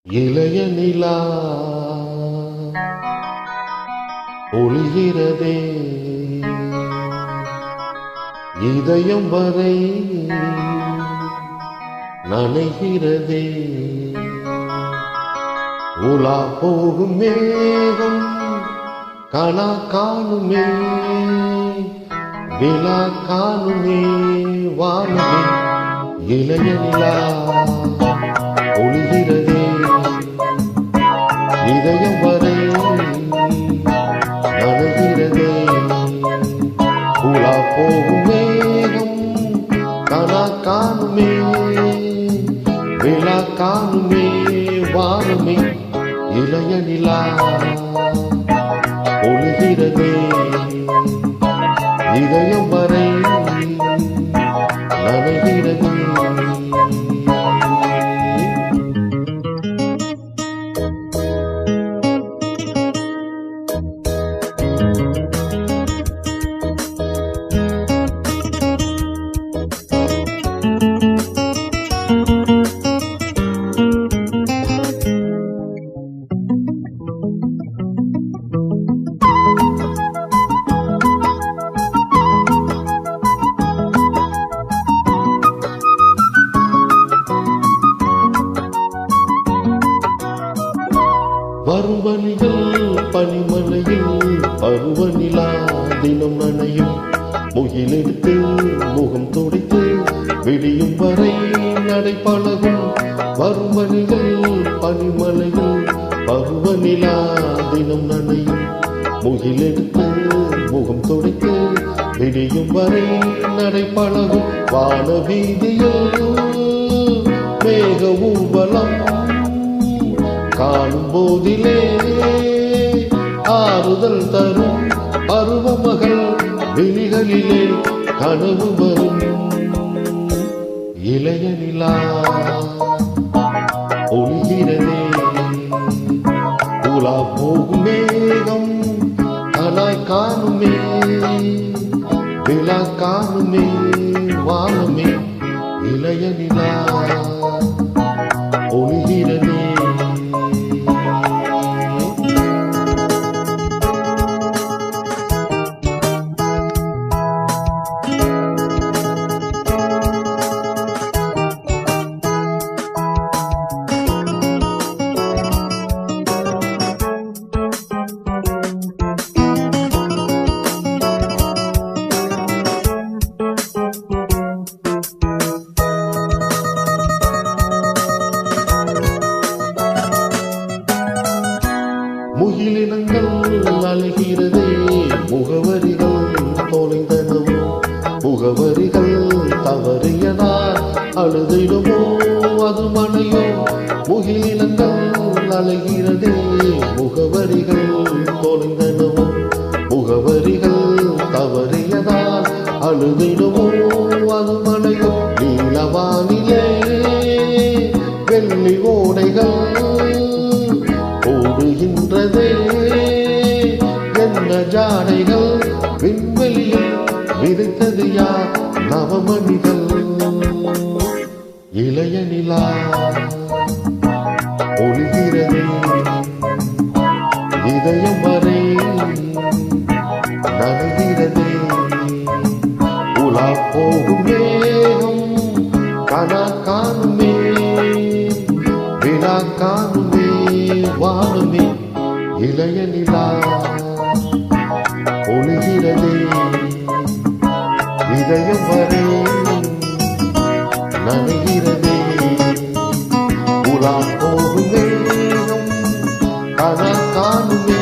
இளைய நிலா ஒளிகிறதே இதயம் வரை நனைகிறதே உலா போகும் மேகம் கனா காணுமே விழா காணுமே வானுமே இளைய நிலா ஒளிகிறதே இதயம் வரை நனைகிறதே உலா போகும் மேகம் கனா காணுமே விழா காணுமே வானுமே இளைய நிலா ஒளிகிறதே இதயம் வரை நனைகிறதே. வரும் வழியில் பனிமலையில் பருவநிலா தினம் நனையும் முகிலெடுத்து முகம் துடைத்து விடியும் வரை நடைபழகும். வரும் வழியில் பனிமலையில் பருவநிலா தினம் நனையும் முகிலெடுத்து முகம் துடைத்து விடியும் வரை நடைபழகும். வான வீதியில் மேக ஊர்வலம் காணும் போதிலே ஆறுதல் தரும் பருவமகள் விழிகளிலே கனவு வரும். இளைய நிலா ஒளிகிறதே உலா போகும் மேகம் கனாய் காணுமே விழா காணுமே வானுமே இளைய நிலா ஒளிகிறதே. முகிலினங்கள் அலைகிறதே முகவரிகள் தொலைந்தனவோ முகவரிகள் தவறியதால் அழுதிடுமோ அது மனையோ. முகிலினங்கள் அலைகிறதே முகவரிகள் தொலைந்தனவோ முகவரிகள் தவறியதால் அழுதிடுமோ அது மனையோ. நீலவானிலே வெள்ளி ஓடைகள் ஓடுகின்றதே என்ன ஜாடைகள் விண்வெளியில் விதைத்தது யார் நவமணிகள். இளைய நிலா ஒளிகிறதே இதயம் வரை நனைகிறதே உலா போகும் மேகம் கனா காணுமே விழா காணுமே வானுமே இளைய நிலா ஒளிகிறதே இதயம் வரை நனைகிறதே உலா போகும் மேகம் கனா காணுமே